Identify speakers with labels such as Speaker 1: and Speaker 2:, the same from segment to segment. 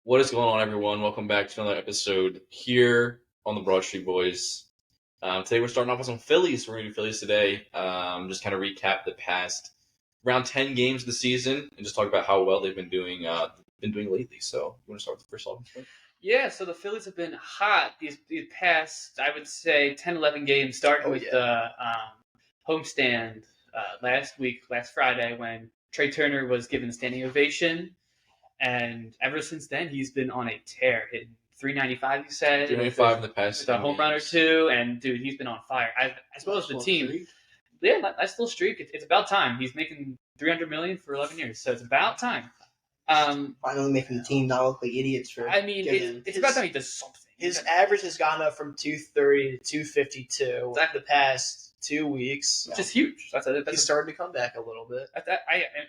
Speaker 1: What is going on, everyone? Welcome back to another episode here on the Broad Street Boys. Today we're starting off with some Phillies. We're going to do Phillies today. Just kind of recap the past around 10 games of the season and just talk about how well they've been doing lately. So you want to start with the first talking point?
Speaker 2: Yeah, so the Phillies have been hot these past, I would say, 10, 11 games, starting with the homestand last Friday, when Trey Turner was given a standing ovation. And ever since then, he's been on a tear, hitting 395, you said.
Speaker 1: 395 in the past.
Speaker 2: The home run or two, and dude, he's been on fire. As well as the team. Streak. Yeah, nice little streak. It's about time. He's making $300 million for 11 years, so it's about time.
Speaker 3: Finally making the team not look like idiots for.
Speaker 2: I mean, it's about time he does something.
Speaker 4: His average has gone up from 230 to 252
Speaker 2: exactly.
Speaker 4: the past 2 weeks,
Speaker 2: which is huge.
Speaker 4: He's starting to come back a little bit.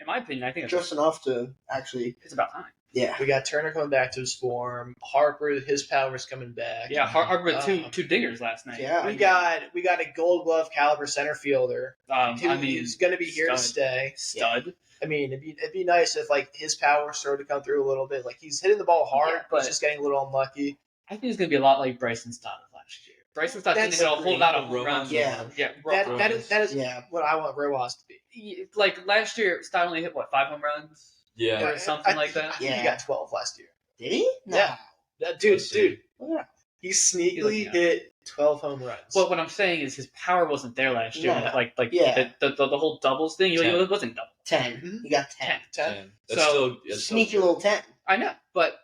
Speaker 2: In my opinion, I think
Speaker 3: just enough to actually.
Speaker 2: It's about time.
Speaker 3: Yeah,
Speaker 4: we got Turner coming back to his form. Harper, his power's coming back.
Speaker 2: Yeah, Harper with two dingers last night.
Speaker 4: Yeah, we got a Gold Glove caliber center fielder. He's going to be here to stay.
Speaker 2: Stud.
Speaker 4: Yeah. I mean, it'd be nice if his power started to come through a little bit. He's hitting the ball hard, but he's just getting a little unlucky.
Speaker 2: I think it's going to be a lot like Bryson Stott last year. Bryson Stott didn't hit a whole lot of runs.
Speaker 3: Yeah.
Speaker 4: That is what I want Rojas to be.
Speaker 2: Like last year, Stott only hit 5 home runs.
Speaker 1: Yeah,
Speaker 2: or something like that.
Speaker 4: I think he got 12 last year.
Speaker 3: Did he? No.
Speaker 4: Yeah, dude. He sneakily hit 12 home runs.
Speaker 2: But what I'm saying is his power wasn't there last year.
Speaker 3: No.
Speaker 2: The whole doubles thing, it wasn't double.
Speaker 3: 10.
Speaker 4: Mm-hmm.
Speaker 3: He got
Speaker 4: 10.
Speaker 1: That's
Speaker 3: sneaky little 10.
Speaker 2: I know, but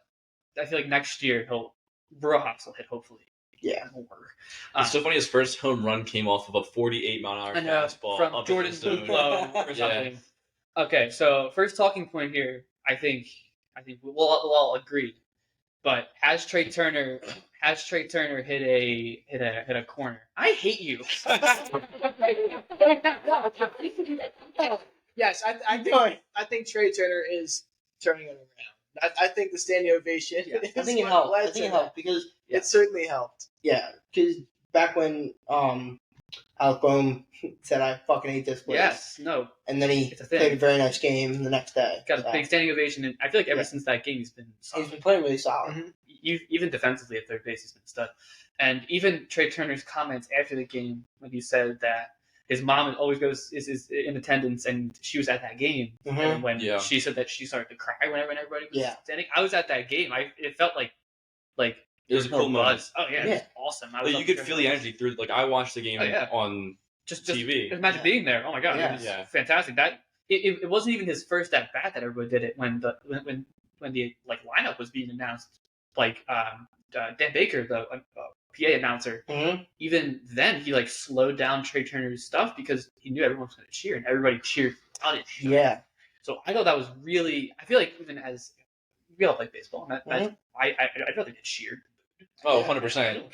Speaker 2: I feel like next year Rojas will hit, hopefully.
Speaker 3: Yeah.
Speaker 2: More.
Speaker 1: It's so funny. His first home run came off of a 48-mile-an-hour fastball
Speaker 2: from
Speaker 1: up
Speaker 2: Jordan Blueblow or something. Okay, so first talking point here, I think we'll all agree. But has Trey Turner hit a corner? I hate you.
Speaker 4: Yes, I think Trey Turner is turning it around. I think the standing ovation.
Speaker 3: Yeah. I think it helped because
Speaker 4: it certainly helped.
Speaker 3: Yeah, because back when Alec Boehm said, "I fucking hate this place."
Speaker 2: Yes, no.
Speaker 3: And then he played a very nice game the next day.
Speaker 2: Got a big standing ovation, and I feel like ever since that game, he's been solid.
Speaker 3: He's been playing really solid.
Speaker 2: Mm-hmm. Even defensively at third base, he's been stud. And even Trey Turner's comments after the game, when he said that his mom always is in attendance, and she was at that game, and when she said that she started to cry whenever everybody was standing. I was at that game. It felt like
Speaker 1: it was a cool moment.
Speaker 2: Oh yeah, it was awesome.
Speaker 1: You could feel the energy through. I watched the game on TV.
Speaker 2: Imagine being there. Oh my god, it was fantastic. That it wasn't even his first at bat that everybody did it when the lineup was being announced. Dan Baker, the PA announcer, even then he slowed down Trey Turner's stuff because he knew everyone was going to cheer, and everybody cheered on it.
Speaker 3: Yeah.
Speaker 2: So I thought that was really. I feel like even as we all like baseball, I feel like they cheered.
Speaker 1: Oh, 100%.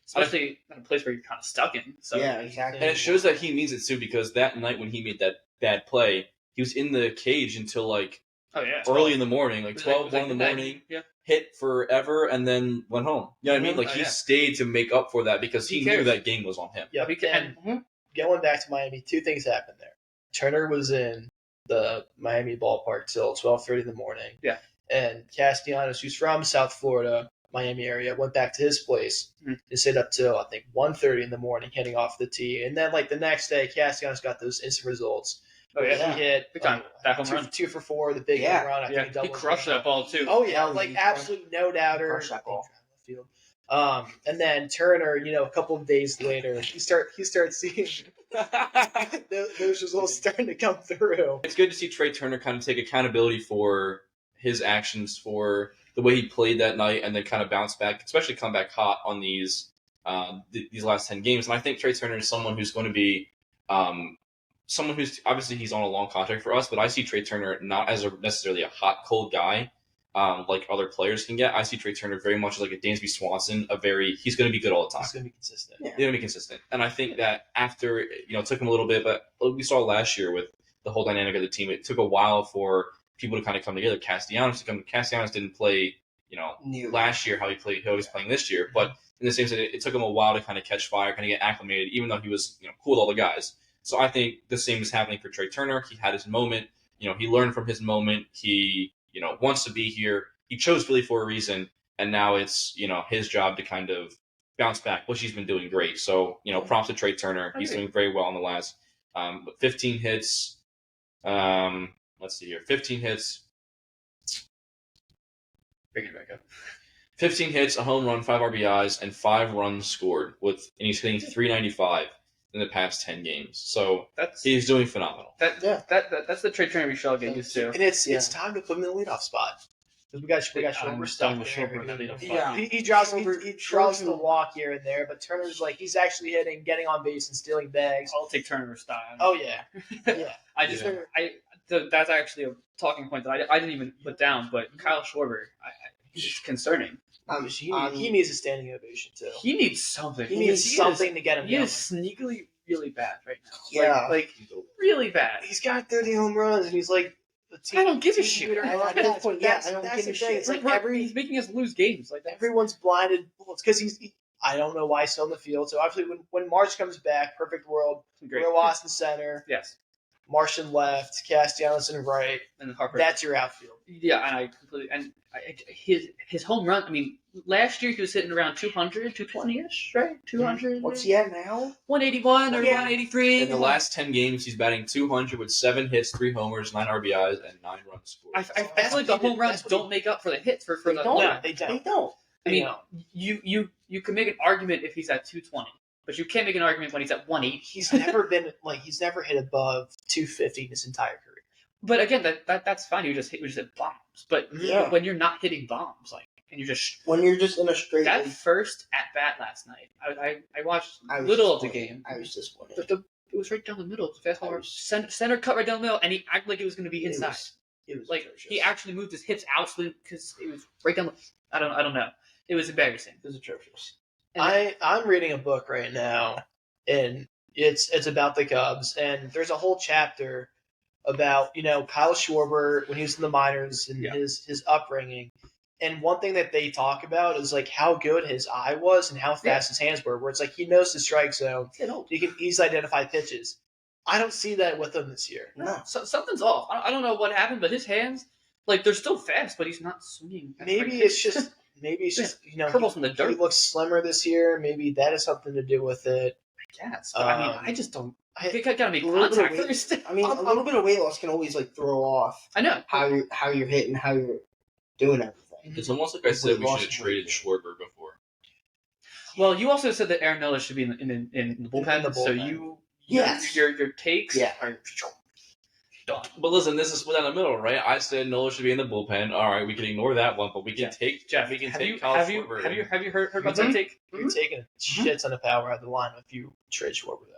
Speaker 2: Especially in a place where you're kind of stuck in. So.
Speaker 3: Yeah, exactly.
Speaker 1: And it shows that he means it too, because that night when he made that bad play, he was in the cage until early in the morning, 1 in the morning.
Speaker 2: Yeah.
Speaker 1: Hit forever and then went home. You know what I mean? He stayed to make up for that because he knew that game was on him.
Speaker 4: Yeah, going back to Miami, 2 things happened there. Turner was in the Miami ballpark till 12:30 in the morning.
Speaker 2: Yeah.
Speaker 4: And Castellanos, who's from South Florida, Miami area, went back to his place and stayed up till, I think, 1:30 in the morning, heading off the tee. And then, the next day, Castellanos got those instant results.
Speaker 2: Oh, yeah.
Speaker 4: He hit
Speaker 2: big time. That home run.
Speaker 4: 2 for 4, the big home run. I think
Speaker 2: he crushed that ball, too.
Speaker 4: Oh, yeah. Absolute no doubter.
Speaker 3: Crushed that ball.
Speaker 4: And then Turner, a couple of days later, he starts seeing those results starting to come through.
Speaker 1: It's good to see Trey Turner kind of take accountability for his actions, for the way he played that night, and then kind of bounce back, especially come back hot on these last 10 games. And I think Trey Turner is someone who's going to be someone who's obviously he's on a long contract for us, but I see Trey Turner not as necessarily a hot, cold guy like other players can get. I see Trey Turner very much like a Dansby Swanson. He's going to be good all the time.
Speaker 4: He's going to be consistent.
Speaker 1: Yeah. He's going to be consistent. And I think that after, it took him a little bit, but we saw last year with the whole dynamic of the team, it took a while for people to kind of come together. Castellanos didn't play, last year how he was playing this year, but in the same sense, it took him a while to kind of catch fire, kind of get acclimated, even though he was, cool with all the guys. So I think the same is happening for Trey Turner. He had his moment. He learned from his moment. He, wants to be here. he chose Philly for a reason, and now it's his job to kind of bounce back, which he's been doing great. So props to Trey Turner. He's doing very well in the last 15 hits. Let's see here, 15 hits.
Speaker 2: Bring it back up.
Speaker 1: 15 hits, a home run, 5 RBIs, and 5 runs scored. And he's hitting 395 in the past 10 games. So he's doing phenomenal.
Speaker 2: That's the Trey Turner we should all get used to.
Speaker 4: And it's time to put him in the leadoff spot. Because we got Schwarber stuck there.
Speaker 2: Yeah.
Speaker 4: He draws the walk here and there, but Turner's he's actually hitting, getting on base, and stealing bags.
Speaker 2: I'll take Turner style.
Speaker 4: Oh yeah,
Speaker 2: that's actually a talking point that I didn't even put down. But Kyle Schwarber, he's concerning.
Speaker 4: He needs a standing ovation too.
Speaker 2: He needs something.
Speaker 4: He needs something to get him.
Speaker 2: He is sneakily really bad right now.
Speaker 3: Yeah,
Speaker 2: like really bad.
Speaker 4: He's got 30 home runs, and he's like.
Speaker 2: I don't give a shit.
Speaker 3: At this point, I don't give a shit.
Speaker 2: It's like he's making us lose games. Like
Speaker 4: everyone's blinded. Well, it's because I don't know why he's still in the field. So obviously, when March comes back, perfect world. Rojas in center.
Speaker 2: Yes.
Speaker 4: Martian left, Castellanos in right,
Speaker 2: and Harper.
Speaker 4: That's your outfield.
Speaker 2: Yeah, and I completely his home run. I mean, last year he was hitting around 200, 220-ish, right? 200.
Speaker 3: What's he at now?
Speaker 2: 181 or 183.
Speaker 1: In the last 10 games, he's batting 200 with 7 hits, 3 homers, 9 RBIs, and 9 runs scored.
Speaker 2: I feel like the home runs don't make up for the hits for the.
Speaker 4: They don't.
Speaker 2: I mean, you can make an argument if he's at 220. But you can't make an argument when he's at 180.
Speaker 4: He's never never hit above 250 in his entire career.
Speaker 2: But again, that's fine. You just hit bombs. But when you're not hitting bombs, and you're just
Speaker 3: when you're just in a straight.
Speaker 2: That first at bat last night, I watched little of the game.
Speaker 3: I was disappointed.
Speaker 2: It was right down the middle. Fastball center cut right down the middle, and he acted like it was going to be inside.
Speaker 3: It was
Speaker 2: like
Speaker 3: atrocious.
Speaker 2: He actually moved his hips out because it was right down the. I don't know. It was embarrassing.
Speaker 3: It was atrocious.
Speaker 4: I'm reading a book right now, and it's about the Cubs, and there's a whole chapter about Kyle Schwarber when he was in the minors and his upbringing, and one thing that they talk about is how good his eye was and how fast his hands were. Where it's he knows the strike zone, he can easily identify pitches. I don't see that with him this year.
Speaker 2: No, something's off. I don't know what happened, but his hands they're still fast, but he's not swinging.
Speaker 4: Maybe it's just. Maybe it's just
Speaker 2: curls from the dirt.
Speaker 4: He looks slimmer this year. Maybe that has something to do with it.
Speaker 2: I guess. But I just don't. I gotta make contact first.
Speaker 3: I mean, a little bit of weight loss can always throw off.
Speaker 2: I know
Speaker 3: how you're hitting, how you're doing everything.
Speaker 1: It's almost like I said we should have traded Schwarber before.
Speaker 2: Well, you also said that Aaron Miller should be in the bullpen. So your takes are. Done.
Speaker 1: But listen, this is split down the middle, right? I said Nola should be in the bullpen. All right, we can ignore that one, but we can take Jeff. We can take Kyle Schwarber.
Speaker 2: Have you heard about that take?
Speaker 4: You're taking a shit ton of power out of the line if you trade Schwarber, though.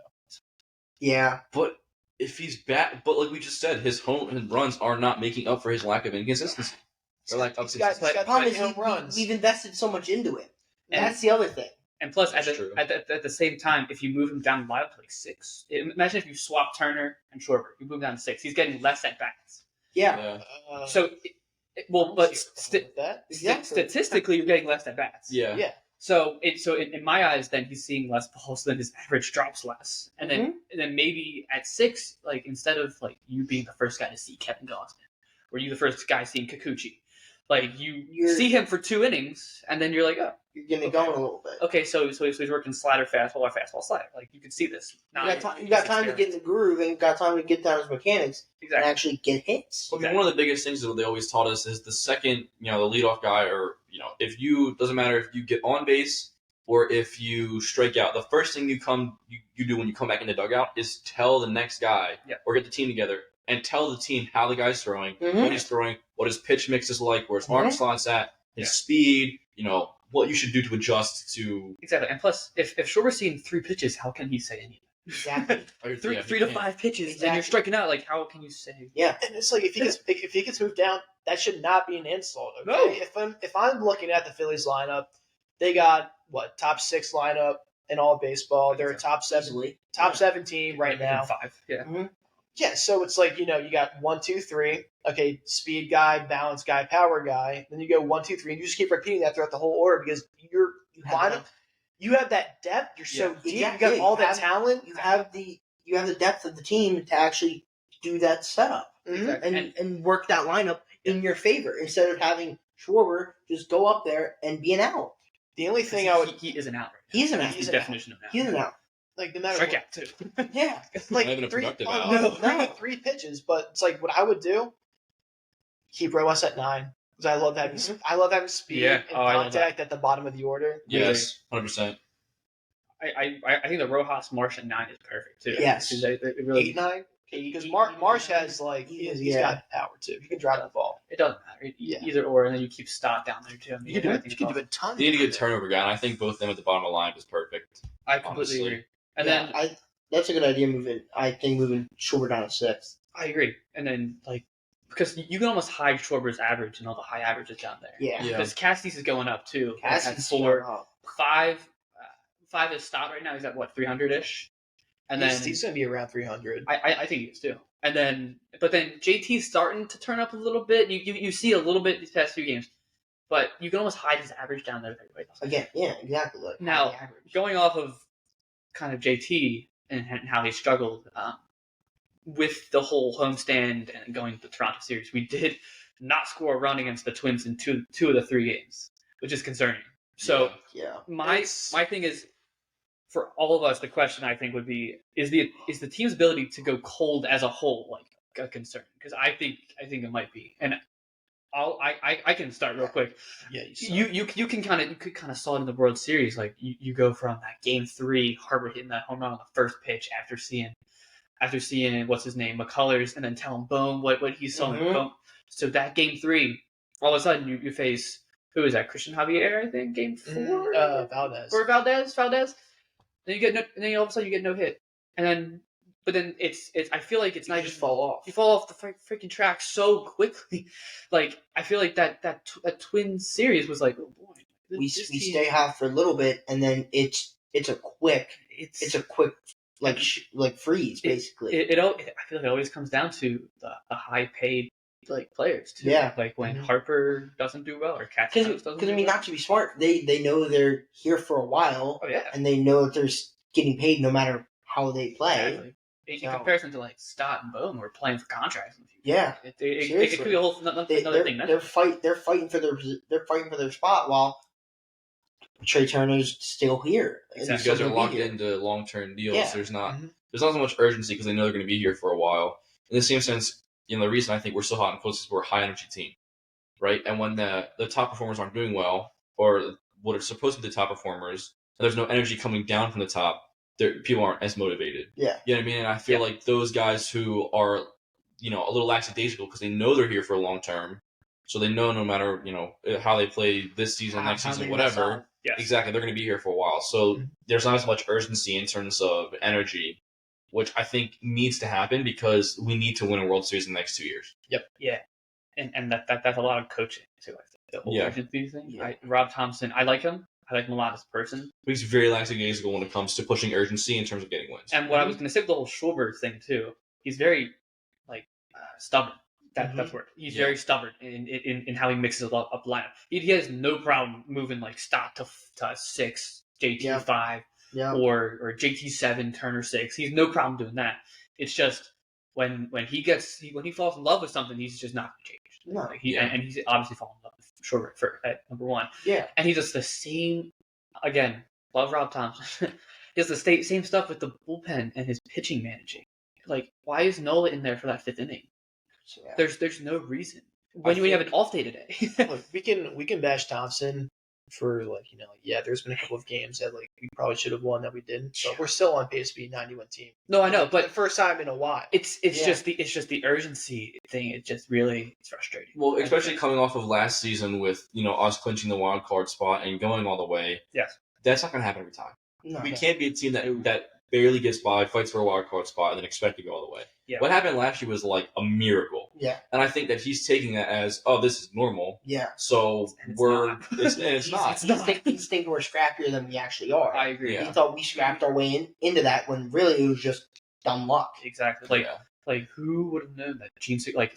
Speaker 3: Yeah,
Speaker 1: but if he's back, but like we just said, his home runs are not making up for his lack of inconsistency. Or lack of consistency.
Speaker 3: The problem is we've invested so much into it. And that's the other thing.
Speaker 2: And plus, at the same time, if you move him down the lineup to 6, imagine if you swap Turner and Schwarber. You move him down to 6. He's getting less at bats.
Speaker 3: Yeah.
Speaker 2: Statistically, you're getting less at bats.
Speaker 1: Yeah.
Speaker 4: Yeah.
Speaker 2: So in my eyes, then he's seeing less balls, so then his average drops less, and then maybe at 6, instead of you being the first guy to see Kevin Gausman, or you the first guy seeing Kikuchi, you see him for 2 innings, and then you're like, oh.
Speaker 3: You're getting it going a little bit.
Speaker 2: Okay, so he's working slider, fastball, or fastball, slider. You can see this.
Speaker 3: You got time to get in the groove, and you got time to get down his mechanics and actually get hits.
Speaker 1: Well, one of the biggest things that they always taught us is the second, the leadoff guy, or if you doesn't matter if you get on base or if you strike out. The first thing you do when you come back in the dugout is tell the next guy or get the team together and tell the team how the guy's throwing, what he's throwing, what his pitch mix is like, where his arm slots at, his speed, what you should do to adjust to.
Speaker 2: Exactly. And plus, if Schwarber's seeing 3 pitches, how can he say anything?
Speaker 3: Exactly.
Speaker 2: 3 to 5 pitches, and you're striking out. How can you say?
Speaker 3: Yeah.
Speaker 4: And it's if he gets moved down, that should not be an insult. Okay?
Speaker 2: No.
Speaker 4: If I'm looking at the Phillies lineup, they got top 6 lineup in all baseball. They're a top 7 team right now.
Speaker 2: 5. Yeah.
Speaker 3: Mm-hmm.
Speaker 4: Yeah, so it's you got 1, 2, 3. Okay, speed guy, balance guy, power guy. Then you go 1, 2, 3, and you just keep repeating that throughout the whole order because you have that depth. You're so deep.
Speaker 3: Exactly.
Speaker 4: You got all that talent.
Speaker 3: You have the depth of the team to actually do that setup
Speaker 2: Exactly.
Speaker 3: and work that lineup in your favor instead of having Schwarber just go up there and be an out.
Speaker 4: The only thing
Speaker 2: he is an out. Right
Speaker 3: He's an out.
Speaker 2: He's the definition of an out.
Speaker 3: He's an out.
Speaker 4: Like no matter
Speaker 2: strikeout too.
Speaker 4: Yeah,
Speaker 1: not even a productive out.
Speaker 4: No, 3 pitches. But it's like what I would do. Keep Rojas at 9 because I love having speed and contact at the bottom of the order.
Speaker 1: Yes, 100%.
Speaker 2: I think the Rojas Marsh at 9 is perfect too.
Speaker 3: Yes,
Speaker 2: they really
Speaker 4: 8-9 because Marsh has he's got power too. He can drive the ball.
Speaker 2: It doesn't matter either or, and then you keep Stott down there too. I mean,
Speaker 4: you can do a ton.
Speaker 1: You need a good turnover guy, and I think both of them at the bottom of the line is perfect.
Speaker 2: I completely agree. And then
Speaker 3: that's a good idea. Moving Schwarber down to 6.
Speaker 2: I agree. And then because you can almost hide Schwarber's average and all the high averages down there.
Speaker 3: Yeah.
Speaker 2: Because Cassidy's is going up too.
Speaker 3: Cassidy's
Speaker 2: 4, 5 is Stott right now. He's at what 300-ish. And then
Speaker 4: he's going to be around 300.
Speaker 2: I think he is too. And then, but then JT's starting to turn up a little bit. You see a little bit these past few games, but you can almost hide his average down there with everybody else.
Speaker 3: Again, yeah, exactly. Like
Speaker 2: now, going off of kind of JT and how he struggled with the whole homestand and going to the Toronto series, we did not score a run against the Twins in two of the 3 games, which is concerning. So my thing is, for all of us, the question I think would be: is the team's ability to go cold as a whole like a concern? Because I think it might be. And I can start real quick.
Speaker 4: Yeah,
Speaker 2: you could kind of saw it in the World Series. Like you go from that Game 3, Harper hitting that home run on the first pitch after seeing what's his name McCullers, and then telling Bohm what he saw.
Speaker 3: Mm-hmm.
Speaker 2: So that Game 3, all of a sudden you face who is that? Christian Javier, I think. Game 4,
Speaker 4: Valdez.
Speaker 2: Or Valdez. Then you all of a sudden you get no hit, but then it's. I feel like it's not
Speaker 3: just fall off.
Speaker 2: You fall off the freaking track so quickly. Like I feel like that Twin series was like, oh boy,
Speaker 3: we stay hot for a little bit, and then it's a quick freeze basically.
Speaker 2: I feel like it always comes down to the high paid players too.
Speaker 3: Yeah,
Speaker 2: like when Harper doesn't do well or Catch doesn't.
Speaker 3: Because not to be smart, they know they're here for a while.
Speaker 2: Oh yeah,
Speaker 3: and they know that they're getting paid no matter how they play.
Speaker 2: Exactly. In comparison to Stott and Bohm, who are playing for contracts in the future.
Speaker 3: Yeah,
Speaker 2: it could be a whole another thing.
Speaker 3: They're fighting for their spot while Trey Turner's still here.
Speaker 1: Exactly. These guys are locked into long-term deals. Yeah. There's not so much urgency because they know they're going to be here for a while. In the same sense, the reason I think we're so hot and close is we're a high-energy team, right? And when the top performers aren't doing well, or what are supposed to be the top performers, and there's no energy coming down from the top, people aren't as motivated.
Speaker 3: Yeah.
Speaker 1: You know what I mean? And I feel like those guys who are, a little lackadaisical because they know they're here for a long term, so they know no matter, how they play this season, next season, whatever, exactly, they're going to be here for a while. So there's not as much urgency in terms of energy, which I think needs to happen because we need to win a World Series in the next 2 years.
Speaker 2: Yep. Yeah. And that's a lot of coaching too. The whole urgency thing. Yeah. Rob Thompson, I like him. I like him a lot as a person.
Speaker 1: But he's very lackadaisical when it comes to pushing urgency in terms of getting wins.
Speaker 2: And what I was going to say with the whole Schwarber thing too, he's very stubborn. That's word. He's very stubborn in how he mixes up lineup. He has no problem moving Stott to 6, JT 5, or JT 7, Turner 6. He's no problem doing that. It's just when he falls in love with something, he's just not going to change.
Speaker 3: No.
Speaker 2: And he's obviously fallen in love with Schwarber at number 1.
Speaker 3: Yeah.
Speaker 2: And he does the same, again, love Rob Thompson. He does the same stuff with the bullpen and his pitching managing. Why is Nola in there for that 5th inning? Yeah. There's no reason. When you have an off day today.
Speaker 4: Look, we can bash Thompson for there's been a couple of games that we probably should have won that we didn't. So we're still on pace to be a 91 team.
Speaker 2: No, I know, but
Speaker 4: the first time in a while.
Speaker 2: It's just the urgency thing. It's just really frustrating.
Speaker 1: Well, especially coming off of last season with us clinching the wild card spot and going all the way.
Speaker 2: Yes,
Speaker 1: that's not going to happen every time.
Speaker 3: No.
Speaker 1: We can't be a team that barely gets by, fights for a wild card spot, and then expect to go all the way.
Speaker 2: Yeah.
Speaker 1: What happened last year was a miracle.
Speaker 3: Yeah.
Speaker 1: And I think that he's taking that as, this is normal.
Speaker 3: Yeah.
Speaker 1: So it's not.
Speaker 3: He's thinking we're scrappier than we actually are.
Speaker 2: I agree.
Speaker 3: He thought we scrapped our way into that when really it was just dumb luck.
Speaker 2: Exactly. Who would have known that Gene Segura,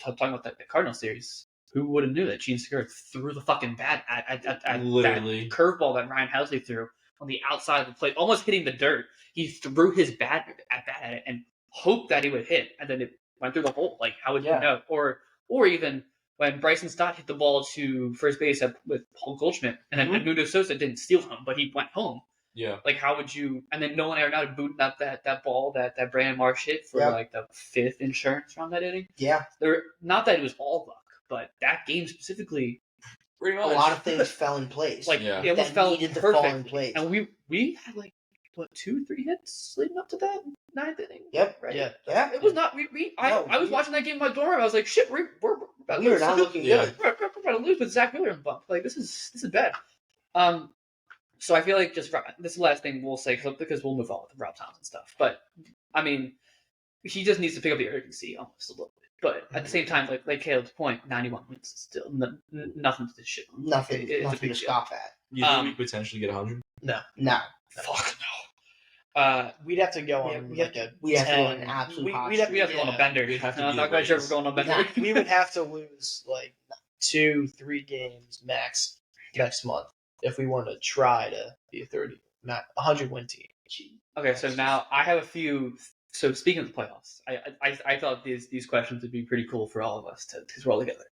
Speaker 2: talking about the Cardinal series, who would have known that Gene Segura threw the fucking bat at
Speaker 1: literally
Speaker 2: that curveball that Ryan Housley threw on the outside of the plate, almost hitting the dirt. He threw his bat at it and hoped that he would hit, and then it went through the hole. How would you know? Or even when Bryson Stott hit the ball to first base with Paul Goldschmidt, and then Edmundo Sosa didn't steal him, but he went home.
Speaker 1: Yeah.
Speaker 2: Like, how would you? And then Nolan Arenado booting up that ball that Brandon Marsh hit for like the 5th insurance round that inning.
Speaker 3: Yeah.
Speaker 2: Not that it was all luck, but that game specifically,
Speaker 3: a lot of things fell in place.
Speaker 2: Like it almost fell in place. And we had like 2-3 hits leading up to that 9th inning.
Speaker 3: Yep.
Speaker 2: Right.
Speaker 3: Yeah.
Speaker 2: It was not. I was watching that game in my dorm. I was like, shit, we're about to
Speaker 3: we were
Speaker 2: lose.
Speaker 3: not looking good.
Speaker 2: We're about to lose with Zach Miller in bump. Like this is bad. So I feel like just this is the last thing we'll say because we'll move on with the Rob Thompson stuff. But I mean, he just needs to pick up the urgency almost a little bit. But at the same time, like Caleb's point, 91 wins is still nothing to shit on.
Speaker 3: Nothing to scoff at.
Speaker 1: You think we could potentially get 100?
Speaker 3: No.
Speaker 2: Fuck no.
Speaker 4: We'd have to go on
Speaker 3: we'd have to go on an absolute hot
Speaker 2: we'd have to go on a bender. I'm not quite sure if we're going on a bender.
Speaker 4: We would have to lose like 2-3 games max next month if we want to try to be a 100-win team.
Speaker 2: Okay, so now I have a few. So speaking of the playoffs, I thought these questions would be pretty cool for all of us because we're all together.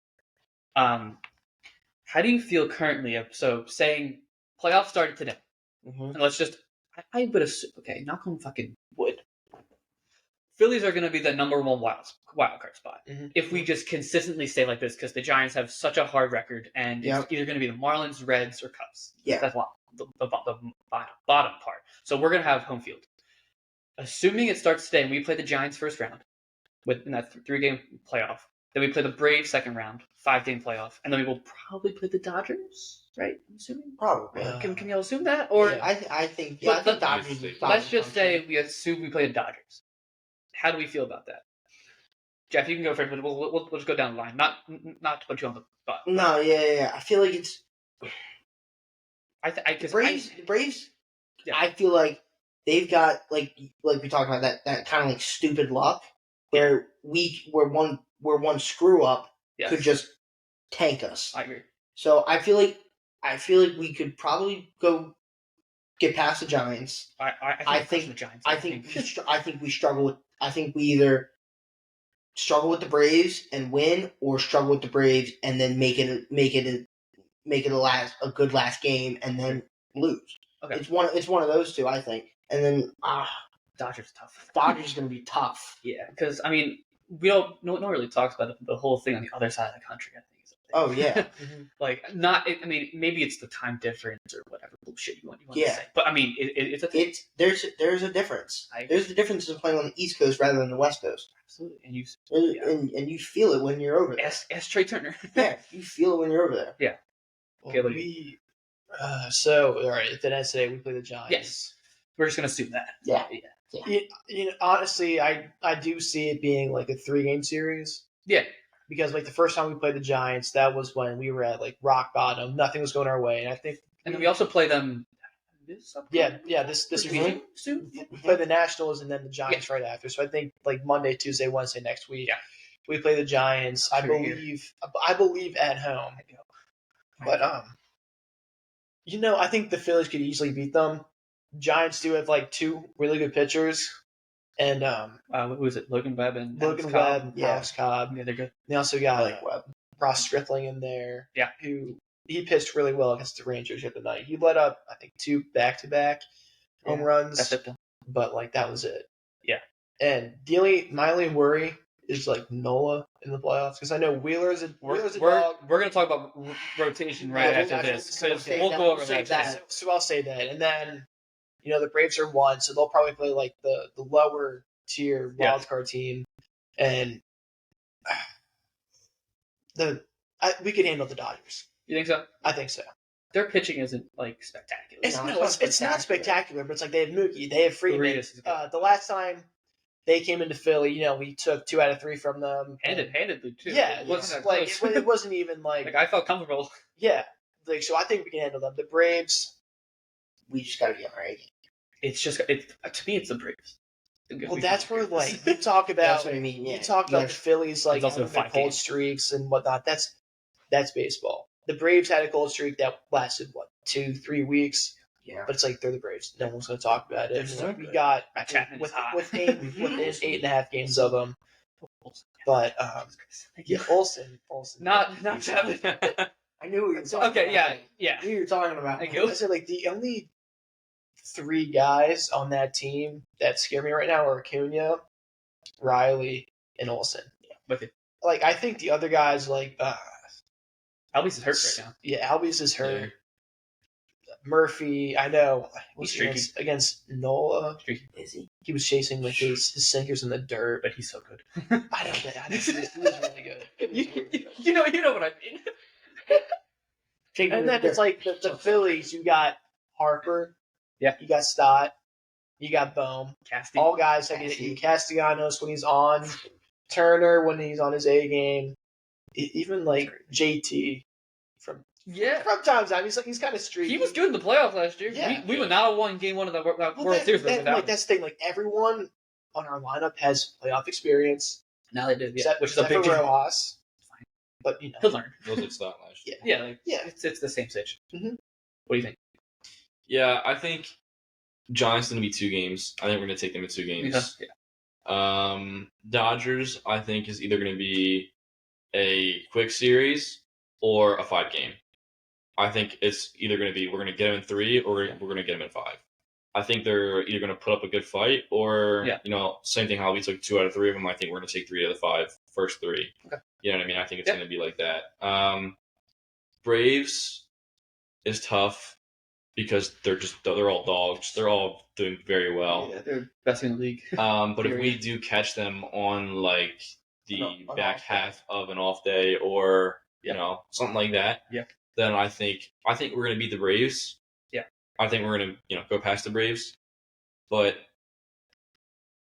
Speaker 2: How do you feel currently? So saying playoffs started today, and let's just I would assume, okay, knock on fucking wood. Phillies are going to be the number 1 wild card spot if we just consistently stay like this because the Giants have such a hard record and it's either going to be the Marlins, Reds, or Cubs.
Speaker 3: Yeah,
Speaker 2: that's the bottom part. So we're going to have home field. Assuming it starts today and we play the Giants first round in that 3-game playoff, then we play the Braves second round, 5-game playoff, and then we will probably play the Dodgers, right? I'm assuming?
Speaker 3: Probably.
Speaker 2: Can you all assume that? Or
Speaker 3: I think Dodgers.
Speaker 2: Let's just say we assume we play the Dodgers. How do we feel about that? Jeff, you can go first, but we'll just go down the line. Not to put you on the spot.
Speaker 3: No, yeah. I feel like it's Braves. Yeah. I feel like they've got like we talked about that kind of like stupid luck where one screw up could just tank us.
Speaker 2: I agree.
Speaker 3: So I feel like we could probably go get past the Giants.
Speaker 2: I think the Giants.
Speaker 3: I think we struggle with. I think we either struggle with the Braves and win, or struggle with the Braves and then make it a good last game and then lose.
Speaker 2: Okay.
Speaker 3: It's one of those two, I think. And then
Speaker 2: Dodgers tough.
Speaker 3: Dodgers going to be tough.
Speaker 2: Yeah, because I mean, no one really talks about the whole thing on the other side of the country. I think.
Speaker 3: Oh yeah.
Speaker 2: Like not. I mean, maybe it's the time difference or whatever bullshit you want to say. But I mean, it's a thing.
Speaker 3: There's a difference. There's a difference in playing on the East Coast rather than the West Coast.
Speaker 2: Absolutely,
Speaker 3: and you feel it when you're over there.
Speaker 2: Ask Trey Turner.
Speaker 3: Yeah, you feel it when you're over there.
Speaker 2: Yeah.
Speaker 4: Well, so all right, then as today we play the Giants.
Speaker 2: Yes, we're just gonna assume that.
Speaker 3: Yeah.
Speaker 4: You know, honestly, I do see it being like a 3-game series.
Speaker 2: Yeah.
Speaker 4: Because like the first time we played the Giants, that was when we were at like rock bottom. Nothing was going our way, and I think.
Speaker 2: And then we also play them. This week. Soon.
Speaker 4: We play the Nationals and then the Giants right after. So I think like Monday, Tuesday, Wednesday next week. Yeah. We play the Giants. I believe at home. But you know, I think the Phillies could easily beat them. Giants do have like 2 really good pitchers. And
Speaker 2: who is it? Logan Webb and
Speaker 4: Alex Cobb.
Speaker 2: Yeah, they're good.
Speaker 4: They also got Ross Stripling in there.
Speaker 2: Yeah,
Speaker 4: who he pitched really well against the Rangers the other night. He let up I think 2 back-to-back home runs.
Speaker 2: That's it.
Speaker 4: But like that was it.
Speaker 2: Yeah.
Speaker 4: And my only worry is like Nola in the playoffs because I know Wheeler's a dog.
Speaker 2: We're gonna talk about rotation after this because we'll go over that.
Speaker 4: So I'll say that, and then. You know, the Braves are 1, so they'll probably play like the lower tier wildcard team. And we could handle the Dodgers.
Speaker 2: You think so?
Speaker 4: I think so.
Speaker 2: Their pitching isn't like spectacular.
Speaker 4: It's not spectacular, but it's like they have Mookie, they have Freeman. The last time they came into Philly, you know, we took 2 out of 3 from them.
Speaker 2: Handedly too.
Speaker 4: Yeah, it wasn't even like
Speaker 2: I felt comfortable.
Speaker 4: Yeah. Like so I think we can handle them. The Braves,
Speaker 3: we just gotta be on our A game.
Speaker 2: It's just to me, it's the Braves.
Speaker 4: Well, that's where like you talk about.
Speaker 3: That's what I mean. Yeah.
Speaker 4: You talk about the Phillies like having their cold streaks and whatnot. That's baseball. The Braves had a cold streak that lasted 2-3 weeks.
Speaker 3: Yeah,
Speaker 4: but it's like they're the Braves. No one's going to talk about it. We got within 8.5 games of them. But Olsen.
Speaker 2: Not Chapman.
Speaker 3: I knew what you were talking
Speaker 2: Okay,
Speaker 3: about.
Speaker 2: yeah.
Speaker 3: I knew what you were talking about.
Speaker 2: Thank you.
Speaker 4: I said like the only 3 guys on that team that scare me right now are Acuna, Riley, and Olsen.
Speaker 2: With it.
Speaker 4: Like I think the other guys like
Speaker 2: Albies is hurt right now.
Speaker 4: Yeah, Albies is hurt.
Speaker 1: Yeah.
Speaker 4: Murphy, I know.
Speaker 2: He's streaky.
Speaker 4: Against Nola.
Speaker 3: Is he?
Speaker 4: He was chasing like his sinkers in the dirt.
Speaker 2: But he's so good.
Speaker 4: I don't think he was really good.
Speaker 2: You know what I mean.
Speaker 4: And then it's like the Phillies. You got Harper.
Speaker 2: Yeah.
Speaker 4: You got Stott. You got Bohm.
Speaker 2: Casty.
Speaker 4: All guys that get you. Castellanos when he's on. Turner when he's on his A game. Even like JT from time to time. He's kind of streaky.
Speaker 2: He was good in the playoffs last year.
Speaker 4: Yeah.
Speaker 2: We would not have won game 1 of the World Series without him.
Speaker 4: That's the thing. Like everyone on our lineup has playoff experience.
Speaker 2: Now they did,
Speaker 4: Except,
Speaker 2: which is a big deal.
Speaker 4: Rojas. But
Speaker 2: he'll learn.
Speaker 1: Those like Stott last year.
Speaker 2: Yeah. It's the same situation.
Speaker 4: Mm-hmm.
Speaker 2: What do you think?
Speaker 1: Yeah, I think Giants going to be 2 games. I think we're going to take them in 2 games.
Speaker 2: Yeah.
Speaker 1: Dodgers, I think, is either going to be a quick series or a 5 game. I think it's either going to be we're going to get them in 3 or we're going to get them in 5. I think they're either going to put up a good fight or, same thing how we took 2 out of 3 of them. I think we're going to take 3 out of the 5, first 3.
Speaker 2: Okay.
Speaker 1: You know what I mean? I think it's going to be like that. Braves is tough because they're all dogs. They're all doing very well.
Speaker 2: Yeah, they're best in the league.
Speaker 1: But if we do catch them on like the back half of an off day or something like that, then I think we're going to beat the Braves.
Speaker 2: Yeah,
Speaker 1: I think we're going to go past the Braves, but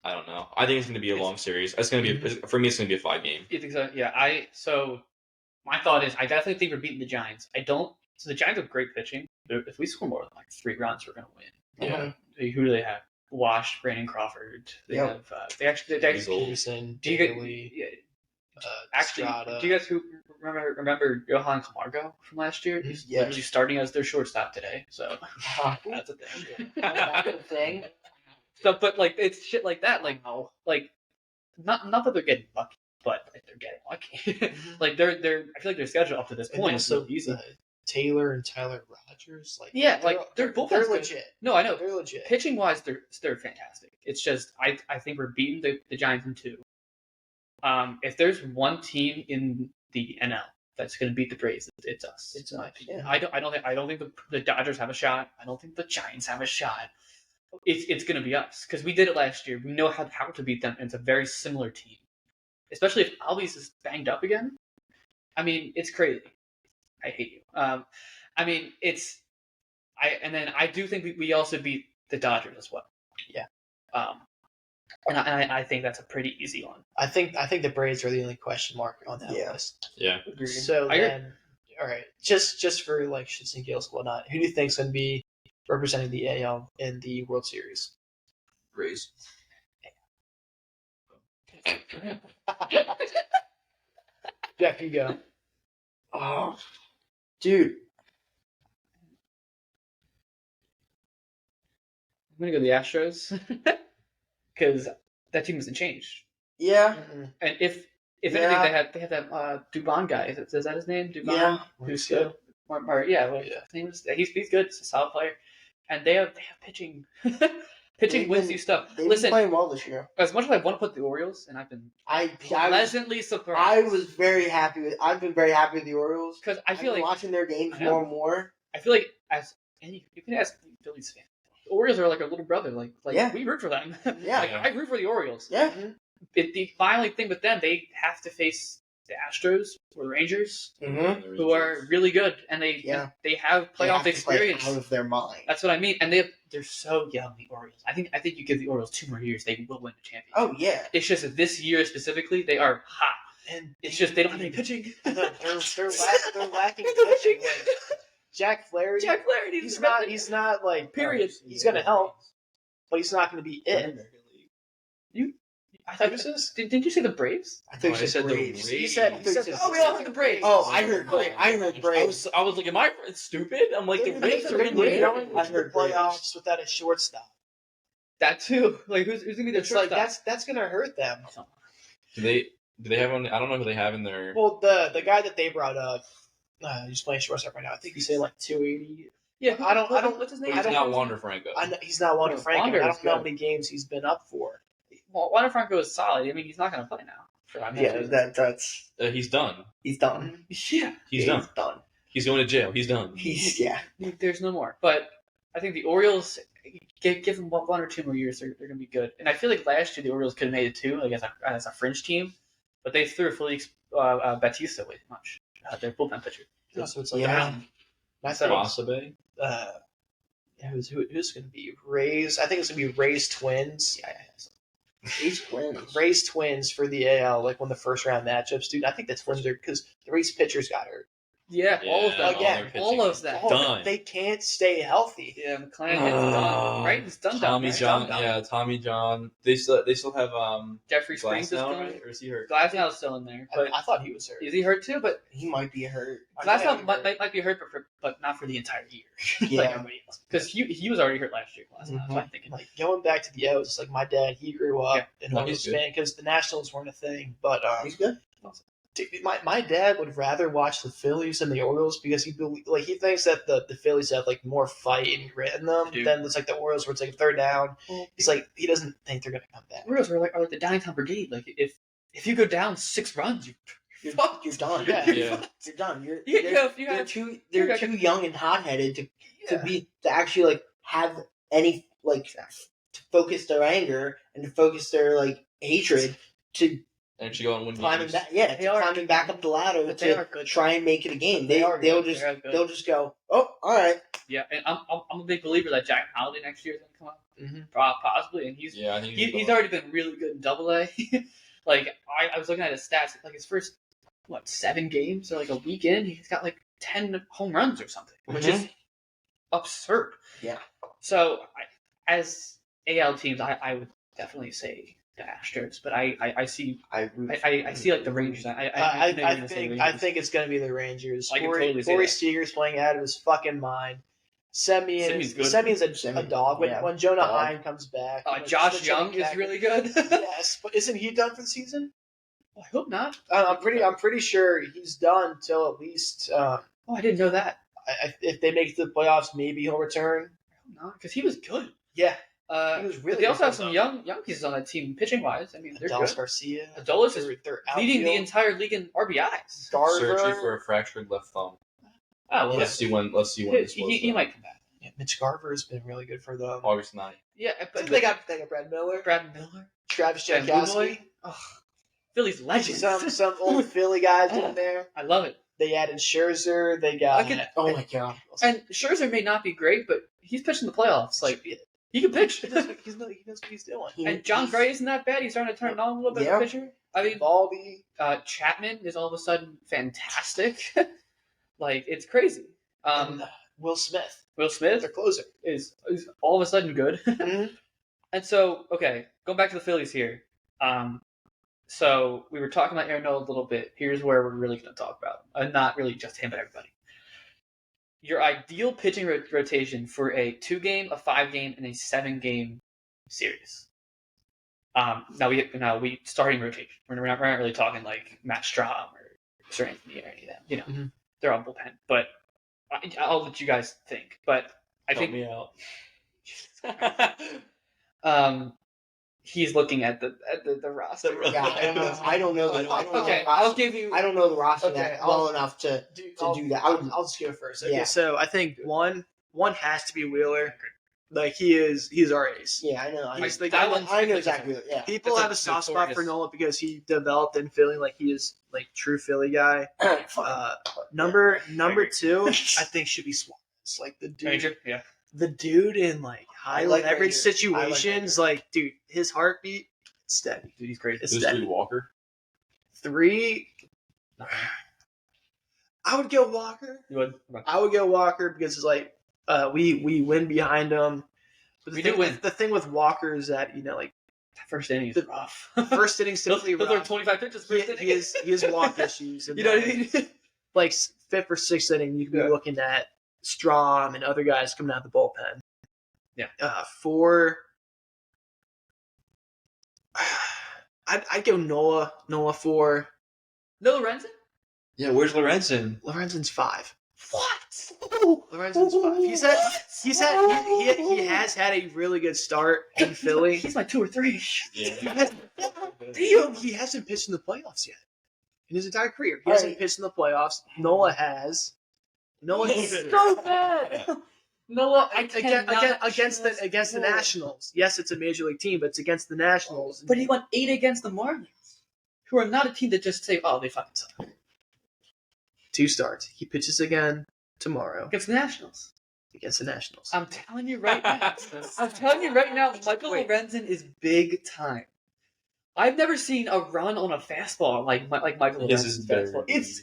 Speaker 1: I don't know. I think it's going to be a long series. It's going to be for me. It's going to be a 5 game.
Speaker 2: You think so? Yeah. So my thought is I definitely think we're beating the Giants. So the Giants have great pitching. But if we score more than like 3 runs, we're going to win.
Speaker 1: Yeah.
Speaker 2: Who do they have? Wash, Brandon Crawford. They have. They actually.
Speaker 4: Peterson,
Speaker 2: Do you
Speaker 4: Daly,
Speaker 2: Estrada. Do you guys remember Johan Camargo from last year? He's literally starting as their shortstop today. So that's a thing.
Speaker 3: That's a thing.
Speaker 2: So, but like it's shit like that. Like not that they're getting lucky, but like, they're getting lucky. Like they're. I feel like their schedule up to this point is so easy.
Speaker 4: Taylor and Tyler Rogers,
Speaker 2: they're both
Speaker 4: legit.
Speaker 2: No, I know
Speaker 4: they're legit.
Speaker 2: Pitching wise, they're fantastic. It's just I think we're beating the Giants in 2. If there's one team in the NL that's going to beat the Braves, it's us.
Speaker 4: It's us. Yeah.
Speaker 2: I don't think the Dodgers have a shot. I don't think the Giants have a shot. It's going to be us because we did it last year. We know how to beat them. And it's a very similar team, especially if Albies is banged up again. I mean, it's crazy. I hate you. I do think we also beat the Dodgers as well.
Speaker 4: Yeah.
Speaker 2: And I think that's a pretty easy one.
Speaker 4: I think the Braves are the only question mark on that list.
Speaker 1: Yeah.
Speaker 4: So then, all right, just for like shits and giggles and whatnot, who do you think's going to be representing the AL in the World Series?
Speaker 1: Rays.
Speaker 4: Jeff, you go.
Speaker 3: Oh, dude.
Speaker 2: I'm gonna go the Astros because that team hasn't changed.
Speaker 3: Yeah.
Speaker 4: Mm-hmm.
Speaker 2: And if anything, they have that Dubon guy. Is that his name? Dubon.
Speaker 3: Yeah.
Speaker 2: Who's good? His name is, he's good. He's a solid player, and they have pitching. Pitching wins you stuff.
Speaker 3: They've been playing well this year.
Speaker 2: As much as I want to put the Orioles, and I've been pleasantly surprised.
Speaker 3: I was very happy with. I've been very happy with the Orioles
Speaker 2: because I feel like
Speaker 3: watching their games more and more.
Speaker 2: I feel like you can ask Phillies fans. The Orioles are like a little brother. Like we root for them.
Speaker 3: Yeah.
Speaker 2: I root for the Orioles.
Speaker 3: Yeah.
Speaker 2: The only thing with them, they have to face the Astros or the Rangers, who are really good, and they have playoff experience.
Speaker 3: Out of their mind.
Speaker 2: That's what I mean, and they're so young. The Orioles. I think you give the Orioles 2 more years, they will win the championship.
Speaker 3: Oh yeah.
Speaker 2: It's just that this year specifically, they are hot, and it's just they don't have any pitching.
Speaker 4: They're lacking pitching. Jack Flaherty. He's not like
Speaker 2: period.
Speaker 4: He's gonna help, but he's not gonna be it.
Speaker 2: I thought didn't you say the Braves?
Speaker 3: I think
Speaker 1: you said the
Speaker 3: Braves.
Speaker 4: He said
Speaker 2: oh, we all think the Braves.
Speaker 3: Oh, I heard Braves.
Speaker 1: I was like, am I stupid? I'm like, the Braves are in
Speaker 4: They
Speaker 1: there.
Speaker 4: I heard playoffs without a shortstop.
Speaker 2: That too. Like who's gonna be their
Speaker 4: It's like
Speaker 2: shortstop?
Speaker 4: that's gonna hurt them.
Speaker 1: Do they Do they have on? I don't know who they have in there.
Speaker 4: Well, the guy that they brought up, he's playing shortstop right now. I think he's saying like 280.
Speaker 2: Yeah,
Speaker 4: I don't.
Speaker 2: What's his name?
Speaker 1: But he's not Wander Franco.
Speaker 4: He's not Wander Franco.
Speaker 2: Wander
Speaker 4: I
Speaker 2: is
Speaker 4: don't know how
Speaker 2: good.
Speaker 4: many games he's been up for.
Speaker 2: Well, Wander Franco is solid. I mean, he's not going to play now.
Speaker 3: That's
Speaker 1: He's done.
Speaker 3: he's done.
Speaker 2: Yeah,
Speaker 1: He's done.
Speaker 3: He's done.
Speaker 1: He's going to jail. He's done.
Speaker 2: There's no more. But I think the Orioles give them 1 or 2 more years. They're going to be good. And I feel like last year the Orioles could have made it too, like as a fringe team, but they threw Felix Bautista way too much. Their bullpen pitcher.
Speaker 4: So it's like
Speaker 1: My Wasabe.
Speaker 4: Who's going to be Rays? I think it's going to be Rays Twins. Rays Twins for the AL, like one of the first round matchups, dude. I think the Twins are because the Rays pitchers got hurt.
Speaker 2: Yeah, all of them.
Speaker 4: Again,
Speaker 2: all of that.
Speaker 1: Done.
Speaker 4: They can't stay healthy.
Speaker 2: Yeah, McClanahan's done. Right? He's done.
Speaker 1: Tommy John. Yeah, Tommy John. They still have
Speaker 2: Jeffrey Springs is
Speaker 1: Glasnow,
Speaker 2: still
Speaker 1: right? Or is he hurt?
Speaker 2: Glasnow's still in there. But
Speaker 4: I thought he was hurt.
Speaker 2: Is he hurt too? But
Speaker 3: He might be hurt.
Speaker 2: Glasnow might be hurt, but not for the entire year.
Speaker 3: Yeah.
Speaker 2: Like everybody else. Because he was already hurt last year. Glasnow. So I'm thinking.
Speaker 4: Like going back to the O's, it's like my dad, he grew up an Orioles fan because the Nationals weren't a thing. But
Speaker 3: He's good.
Speaker 4: dude, my dad would rather watch the Phillies than the Orioles because he thinks that the Phillies have like more fight and grit in them than it's like the Orioles where it's like a third down. He's like he doesn't think they're gonna come back.
Speaker 2: Orioles are like the Downtown Brigade. Like if you go down 6 runs,
Speaker 3: You're done.
Speaker 4: Yeah.
Speaker 3: You're done. They're too young and hot headed to actually like have any like to focus their anger and to focus their like hatred to
Speaker 1: And go and win
Speaker 3: climbing
Speaker 1: games.
Speaker 3: back. Yeah, to climbing back up the ladder to try and make it a game. They'll just go. Oh, all right.
Speaker 2: Yeah, and I'm a big believer that Jack Holiday next year is gonna come up. Possibly, and he's
Speaker 1: I think
Speaker 2: he's already been really good in Double-A. Like I was looking at his stats, like his first 7 games or like a weekend, he's got like 10 home runs or something, which is absurd.
Speaker 3: Yeah.
Speaker 2: So as AL teams, I would definitely say the Astros, but I see like the Rangers.
Speaker 4: I think it's gonna be the Rangers.
Speaker 2: I can totally see
Speaker 4: Corey
Speaker 2: that.
Speaker 4: Seager's playing out of his fucking mind. Semion's
Speaker 2: good.
Speaker 4: a dog. When Jonah Heim comes back,
Speaker 2: Josh Young is really good.
Speaker 4: Yes, but isn't he done for the season?
Speaker 2: I hope not.
Speaker 4: I'm pretty sure he's done till at least.
Speaker 2: I didn't know that.
Speaker 4: If they make it to the playoffs, maybe he'll return.
Speaker 2: I hope not, because he was good.
Speaker 4: Yeah,
Speaker 2: he was really. They also have some young pieces on that team, pitching wise. I mean, they're
Speaker 4: Adolis
Speaker 2: good.
Speaker 4: Garcia.
Speaker 2: Adolis is leading the entire league in RBIs.
Speaker 1: Surgery for a fractured left thumb.
Speaker 2: Oh well,
Speaker 1: let's see when this was.
Speaker 2: He might come back.
Speaker 4: Yeah, Mitch Garver has been really good for them.
Speaker 1: August 9th.
Speaker 2: Yeah, but
Speaker 4: they got Brad Miller, Travis Jankowski.
Speaker 2: Phillies legends.
Speaker 4: Some old Philly guys in there.
Speaker 2: I love it.
Speaker 4: They added Scherzer. They got.
Speaker 3: Oh my god!
Speaker 2: And Scherzer may not be great, but he's pitching the playoffs. Like he can pitch.
Speaker 4: He knows what he's doing.
Speaker 2: And John Gray isn't that bad. He's starting to turn it on a little bit. Of a pitcher. I mean,
Speaker 4: Baldy.
Speaker 2: Chapman is all of a sudden fantastic. Like it's crazy.
Speaker 4: Will Smith,
Speaker 2: their closer, is all of a sudden good. And so, okay, going back to the Phillies here. So we were talking about Aaron Nola a little bit. Here's where we're really going to talk about him. And not really just him, but everybody. Your ideal pitching rotation for a 2-game, a 5-game, and a 7-game series. Now we starting rotation. We're not really talking like Matt Strahm or Sir Anthony or any of them. You know, they're on bullpen. But I'll let you guys think. But I think
Speaker 1: me out.
Speaker 2: He's looking at the roster.
Speaker 3: Yeah, I don't know.
Speaker 2: I'll give you.
Speaker 3: I don't know the roster well enough to
Speaker 4: do
Speaker 3: that.
Speaker 4: I'll just go first. Okay,
Speaker 3: Yeah.
Speaker 4: so I think one has to be Wheeler. Like he's our ace.
Speaker 3: Yeah, I know.
Speaker 2: I
Speaker 3: know exactly. Yeah.
Speaker 4: People have a soft spot for Nola because he developed in Philly like he is like true Philly guy. Number 2, I think should be Suarez. Like the dude.
Speaker 2: Ranger? Yeah.
Speaker 4: The dude in like high leverage situations, like dude, his heartbeat steady.
Speaker 2: Dude, he's great.
Speaker 4: It's
Speaker 1: This
Speaker 4: steady.
Speaker 1: Walker.
Speaker 4: 3. I would go Walker.
Speaker 2: You would?
Speaker 4: I would go Walker because it's like we win behind him. But the thing with Walker is that like
Speaker 2: first inning is rough.
Speaker 4: First inning's typically rough.
Speaker 2: Those are 25 pitches. First inning.
Speaker 4: He has walk issues.
Speaker 2: You know what I mean?
Speaker 4: Like 5th or 6th inning, you could be looking at Strahm and other guys coming out of the bullpen.
Speaker 2: Yeah.
Speaker 4: 4. I'd go Nola. Nola 4.
Speaker 2: No Lorenzen?
Speaker 1: Yeah, where's Lorenzen?
Speaker 4: Lorenzen's 5.
Speaker 2: What?
Speaker 4: Lorenzen's 5. He has had a really good start in Philly.
Speaker 2: He's my 2 or 3.
Speaker 1: Yeah.
Speaker 4: He hasn't pitched in the playoffs yet. In his entire career. He hasn't pitched in the playoffs. Nola has.
Speaker 2: He's so bad. Nola,
Speaker 4: against the Nationals. Yes, it's a major league team, but it's against the Nationals.
Speaker 2: But he won 8 against the Marlins, who are not a team that just say, "Oh, they fucking suck."
Speaker 4: 2 starts. He pitches again tomorrow
Speaker 2: Against the Nationals.
Speaker 4: I'm
Speaker 2: telling you right now. Michael Lorenzen is big time. I've never seen a run on a fastball like Michael Lorenzen's fastball.
Speaker 3: It's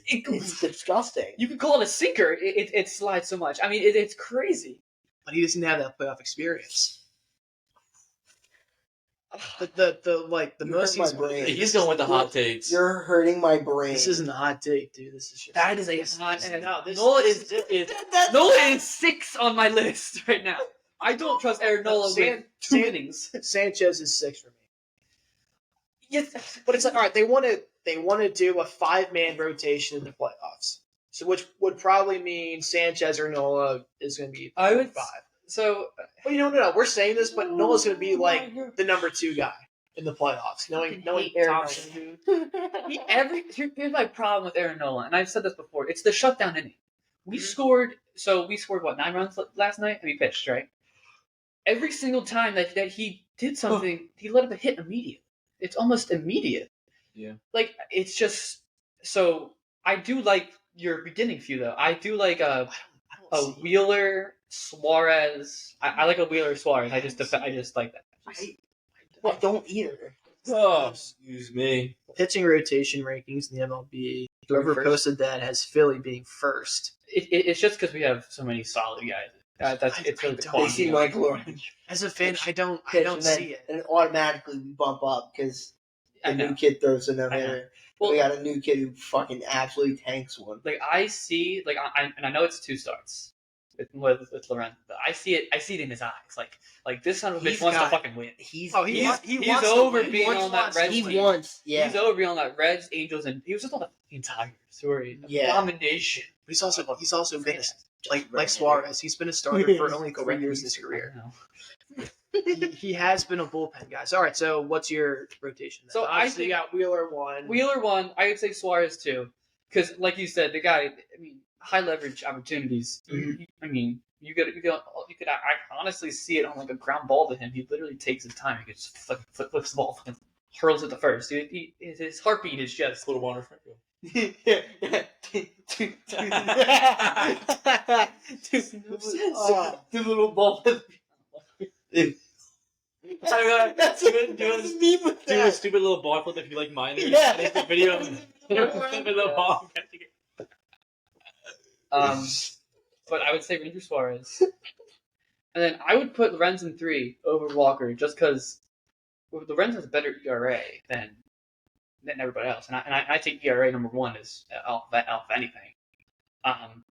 Speaker 3: disgusting.
Speaker 2: You could call it a sinker. It slides so much. I mean, it's crazy.
Speaker 4: But he doesn't have that playoff experience. The most
Speaker 1: he's going with the hot takes.
Speaker 3: You're hurting my brain.
Speaker 4: This isn't a hot take, dude. This is just
Speaker 2: that is a hot. Nola is 6 on my list right now. I don't trust Aaron Nola with 2 innings.
Speaker 4: Sanchez is 6 for me.
Speaker 2: Yes,
Speaker 4: but it's like, all right. They want to do a 5-man rotation in the playoffs. So which would probably mean Sanchez or Nola is going to be 5.
Speaker 2: So,
Speaker 4: well, no. We're saying this, but Nola's going to be like the number 2 guy in the playoffs. Knowing Thompson.
Speaker 2: Here's my problem with Aaron Nola, and I've said this before. It's the shutdown inning. We scored what, 9 runs last night, and we pitched, right? Every single time that he did something, he let up a hit immediately. It's almost immediate.
Speaker 1: Yeah.
Speaker 2: Like, it's just so. I do like your beginning few though. I do like a Wheeler Suarez. I like a Wheeler Suarez. I just like that.
Speaker 3: I don't either.
Speaker 1: Oh, excuse me.
Speaker 4: Pitching rotation rankings in the MLB. Whoever posted that has Philly being first.
Speaker 2: It's just because we have so many solid guys. It's really
Speaker 3: They see Michael Orange.
Speaker 4: As a fan, I don't see it.
Speaker 3: And automatically we bump up because the new kid throws a no-hitter. Well, we got a new kid who fucking absolutely tanks one.
Speaker 2: Like I see, and I know it's 2 starts with Lorenzen, but I see it in his eyes. Like this son of a bitch wants to fucking win.
Speaker 3: He's
Speaker 2: over being on that Reds team.
Speaker 3: He's
Speaker 2: over being on that Reds, Angels, and he was just on the entire story. Domination.
Speaker 4: But he's also been like Suarez. He's been a starter for only 3 years in his career. He has been a bullpen guy. So, all right, so what's your rotation then?
Speaker 2: So
Speaker 4: obviously you got Wheeler 1.
Speaker 2: I would say Suarez 2. Because, like you said, the guy, high leverage opportunities.
Speaker 4: Mm-hmm.
Speaker 2: You could I honestly see it on like a ground ball to him. He literally takes his time. He just flips the ball, and hurls it to first. His heartbeat is just
Speaker 1: a little water for you.
Speaker 2: The little ball.
Speaker 1: Do a stupid little ball flip if you like mine.
Speaker 3: Yeah.
Speaker 1: Make the video of stupid little ball.
Speaker 2: But I would say Ranger Suarez, and then I would put Lorenzen 3 over Walker just because Lorenzen has a better ERA than everybody else, and I take ERA number 1 as off anything. And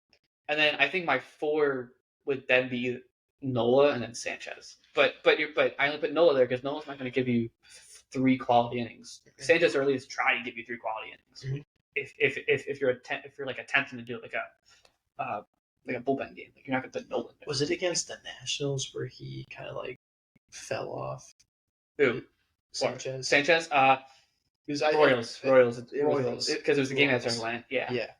Speaker 2: then I think my 4 would then be Nola and then Sanchez. But I only put Nola there because Nola's not going to give you 3 quality innings. Okay. Sanchez or at least try to give you 3 quality innings. Mm-hmm. If you're like attempting to do like a bullpen game, like you're not going to put Nola there.
Speaker 4: Was it against the Nationals where he kind of like fell off?
Speaker 2: Who?
Speaker 4: Sanchez.
Speaker 2: Royals. Because it was the game that turned land. Yeah. Yeah.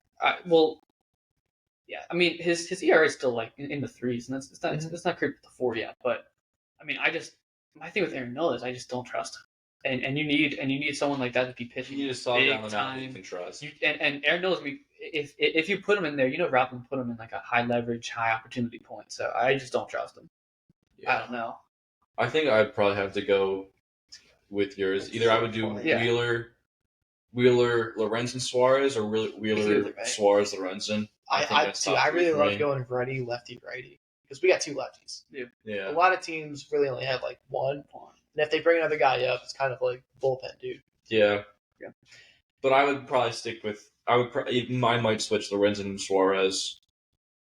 Speaker 2: I mean, his ERA is still like in the 3s, and it's not creeped to 4 yet. But I mean, my thing with Aaron Nola is I just don't trust him, and you need someone like that to be pitching.
Speaker 1: You need a solid down the mountain you can trust.
Speaker 2: And Aaron Nola, if you put him in there, Rob can put him in like a high leverage, high opportunity point. So I just don't trust him. Yeah. I don't know.
Speaker 1: I think I'd probably have to go with yours. Either I would do Wheeler, Lorenzen, Suarez, or Wheeler, Suarez, Lorenzen.
Speaker 4: I really love going righty, lefty, righty because we got 2 lefties.
Speaker 1: Yeah.
Speaker 4: A lot of teams really only have like 1, and if they bring another guy up, it's kind of like bullpen dude.
Speaker 1: Yeah. But I would probably stick with. I might switch Lorenzen and Suarez.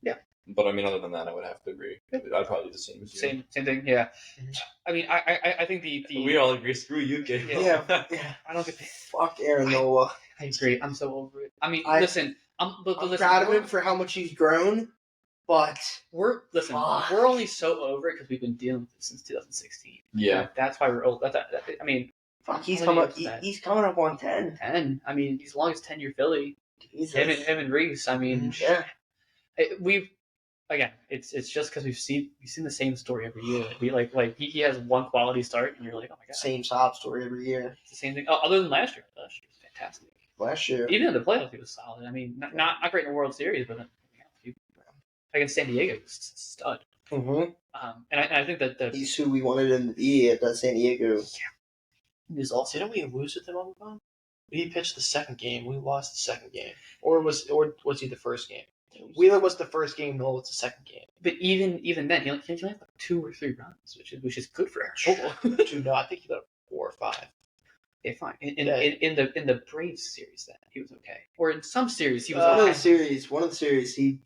Speaker 2: Yeah.
Speaker 1: But I mean, other than that, I would have to agree. I'd probably do the same as you.
Speaker 2: Same thing. Yeah.
Speaker 4: Mhm.
Speaker 2: I mean, I think the
Speaker 1: We all agree. Screw you, Gabe.
Speaker 3: Yeah.
Speaker 2: I don't get.
Speaker 3: Fuck Aaron Nola.
Speaker 2: I agree. I'm so over it. I mean, listen. I'm listen,
Speaker 3: proud of him for how much he's grown, but
Speaker 2: we're only so over it because we've been dealing with it since 2016.
Speaker 1: Yeah.
Speaker 2: That's why we're old. I mean,
Speaker 3: fuck, he's coming up on 10.
Speaker 2: 10. I mean, he's the longest 10-year Philly.
Speaker 3: Jesus.
Speaker 2: Him and Reese. I mean,
Speaker 3: yeah.
Speaker 2: It's just because we've seen the same story every year. We like he has one quality start, and you're like, oh my god,
Speaker 3: same sob story every year.
Speaker 2: It's the same thing. Oh, other than last year. Last year was fantastic.
Speaker 3: Last year,
Speaker 2: even in the playoffs, he was solid. I mean, not great in the World Series, but against San Diego, he was a stud.
Speaker 3: Mm-hmm.
Speaker 2: And I think that
Speaker 3: he's who we wanted him to be at that San Diego.
Speaker 2: Yeah.
Speaker 4: He was also, didn't we lose with him on the phone? He pitched the second game. We lost the second game, or was he the first game? Wheeler was the first game. Noel was the second game.
Speaker 2: But even then, he only had like 2 or 3 runs, which is good for Aaron.
Speaker 4: No, I think he got 4 or 5.
Speaker 2: Okay, fine. In the Braves series, then he was okay. Or in some series, he was
Speaker 3: one
Speaker 2: okay.
Speaker 3: of the series, he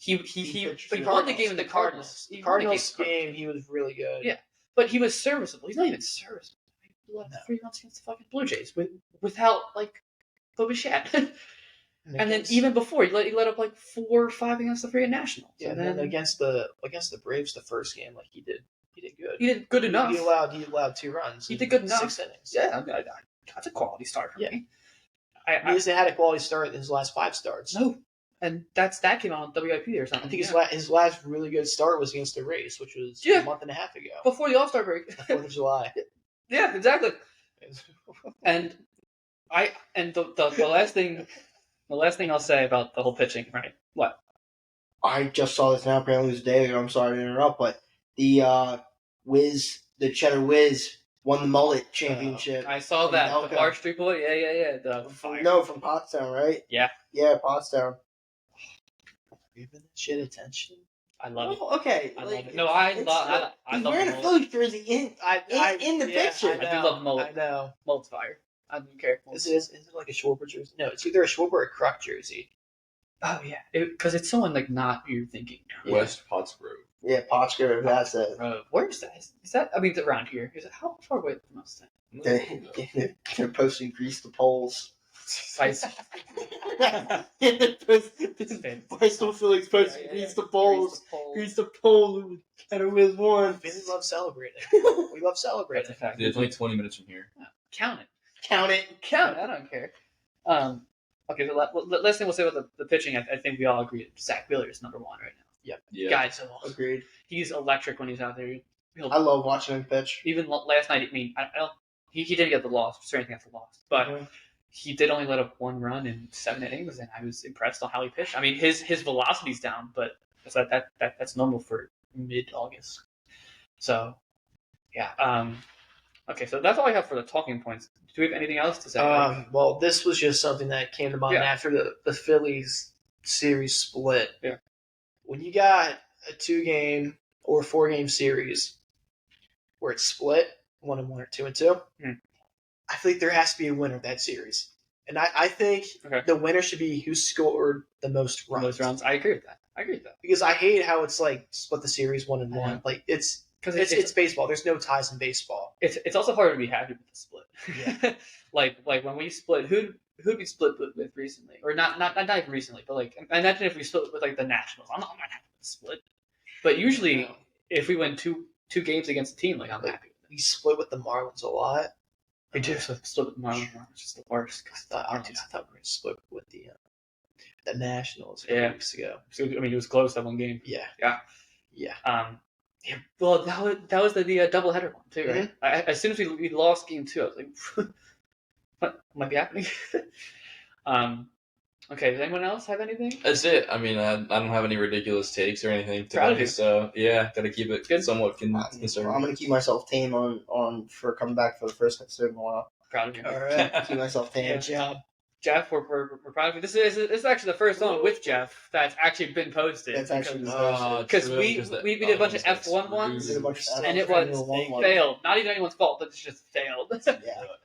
Speaker 2: won the game in the Cardinals.
Speaker 4: Cardinals game, he was really good.
Speaker 2: Yeah, but he was serviceable. He's not even serviceable. He left 3 runs against the fucking Blue Jays without like Bichette. And then even before, he let up like 4 or 5 against the freaking Nationals.
Speaker 4: Yeah, and then against the Braves, the first game, like he did good.
Speaker 2: He did good enough.
Speaker 4: He allowed 2 runs.
Speaker 2: He did good enough.
Speaker 4: 6 innings.
Speaker 2: Yeah, that's a quality start for me.
Speaker 4: He hasn't had a quality start in his last 5 starts.
Speaker 2: No, and that came out on WIP or something.
Speaker 4: I think his last really good start was against the Rays, which was a month and a half ago,
Speaker 2: before the All-Star break,
Speaker 4: the 4th of July.
Speaker 2: Yeah, exactly. and the last thing. The last thing I'll say about the whole pitching, right? What?
Speaker 3: I just saw this now. Apparently, it was a day ago. I'm sorry to interrupt, but the Cheddar Whiz won the Mullet Championship.
Speaker 2: I saw that. The Bar Street Boy? Yeah.
Speaker 3: From Pottstown, right?
Speaker 2: Yeah.
Speaker 3: Yeah, Pottstown.
Speaker 4: Giving that shit attention.
Speaker 2: I love it.
Speaker 3: Okay.
Speaker 2: I love it. No, I love
Speaker 3: he's wearing a Phillies jersey in the picture.
Speaker 2: I do love Mullet.
Speaker 4: I know.
Speaker 2: Mullet's fire. I don't care.
Speaker 4: Is it like a Schwarber jersey? No, it's either a Schwarber or a Kruk jersey.
Speaker 2: Oh yeah, because it's someone like not you're thinking.
Speaker 1: West Pottsgrove.
Speaker 3: Yeah, Pottsgrove. That's it.
Speaker 2: Where is that? Is that? I mean, it's around here. Is it how far away from us?
Speaker 3: They're posting grease the poles. Bristol Phillies posting grease the poles. Grease the pole. Cheddar Whiz won.
Speaker 4: Phillies love celebrating. We love celebrating.
Speaker 2: That's a fact.
Speaker 1: It's only 20 minutes from here.
Speaker 2: Count it.
Speaker 3: Count it.
Speaker 2: I don't care. Okay, so last thing we'll say about the pitching, I think we all agree that Zach Wheeler is number 1 right now.
Speaker 4: Yep.
Speaker 1: Yeah.
Speaker 2: Guy's so awesome.
Speaker 3: Agreed.
Speaker 2: He's electric when he's out there.
Speaker 3: I love watching him pitch.
Speaker 2: Even last night, I mean, he didn't get the loss, certainly got the loss, but he did only let up 1 run in 7 innings, and I was impressed on how he pitched. I mean, his velocity's down, but that's normal for mid-August. So, yeah. Okay, so that's all I have for the talking points. Do we have anything else to say?
Speaker 4: Well, this was just something that came to mind after the Phillies series split.
Speaker 2: Yeah.
Speaker 4: When you got a 2-game or 4-game series where it's split 1-1 or 2-2, I feel like there has to be a winner of that series. And I think the winner should be who scored the most runs.
Speaker 2: I agree with that.
Speaker 4: Because I hate how it's like split the series 1-1. Like it's baseball. There's no ties in baseball.
Speaker 2: It's also hard to be happy with the split.
Speaker 4: Yeah.
Speaker 2: like when we split, who'd we split with recently? Or not even recently, but like imagine if we split with like the Nationals. I'm not happy with the split. But usually if we win two games against a team, like I'm happy with it.
Speaker 4: We split with the Marlins a lot.
Speaker 2: We do split with the Marlins. It's just the worst.
Speaker 4: I thought we were going to split with the Nationals a couple weeks ago.
Speaker 2: So, I mean, it was close that one game.
Speaker 4: Yeah.
Speaker 2: Well, that was the doubleheader one too, right? Mm-hmm. As soon as we lost game 2, I was like, "What might be happening?" Okay. Does anyone else have anything?
Speaker 1: That's it. I mean, I don't have any ridiculous takes or anything today, so yeah, got to keep it somewhat conservative.
Speaker 3: I'm gonna keep myself tame on for coming back for the first episode in a while.
Speaker 2: Proud of you.
Speaker 4: All right.
Speaker 3: Keep myself tame.
Speaker 4: Good job.
Speaker 2: Jeff, we're proud of you. This is actually the first one with Jeff that's actually been posted.
Speaker 3: That's actually
Speaker 2: because we did a bunch of F1 ones, and it was failed. Not even anyone's fault. It's just failed.
Speaker 3: Yeah.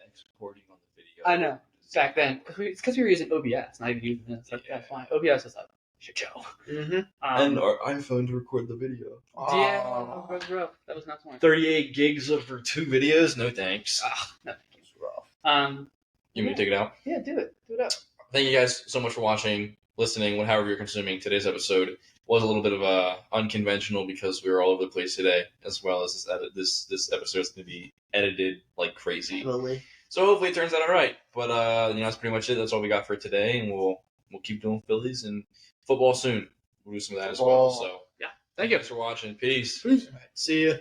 Speaker 1: Exporting on the video.
Speaker 2: I know. Back then, it's because we were using OBS, not even using this. That's fine. OBS is like shit show.
Speaker 4: Mm-hmm.
Speaker 1: And our iPhone to record the video.
Speaker 2: Yeah, rough. That was not fun.
Speaker 1: 38 gigs for 2 videos? No thanks.
Speaker 2: No, thank you.
Speaker 4: Rough.
Speaker 1: You want me to take it out?
Speaker 4: Yeah, do it. Do it up.
Speaker 1: Thank you guys so much for watching, listening, however you're consuming. Today's episode was a little bit of unconventional because we were all over the place today, as well as this episode is going to be edited like crazy.
Speaker 3: Absolutely.
Speaker 1: So hopefully it turns out all right. But that's pretty much it. That's all we got for today, and we'll keep doing Phillies and football soon. We'll do some of that as well. So
Speaker 2: yeah, thank you
Speaker 1: for watching. Peace.
Speaker 4: All right, see ya.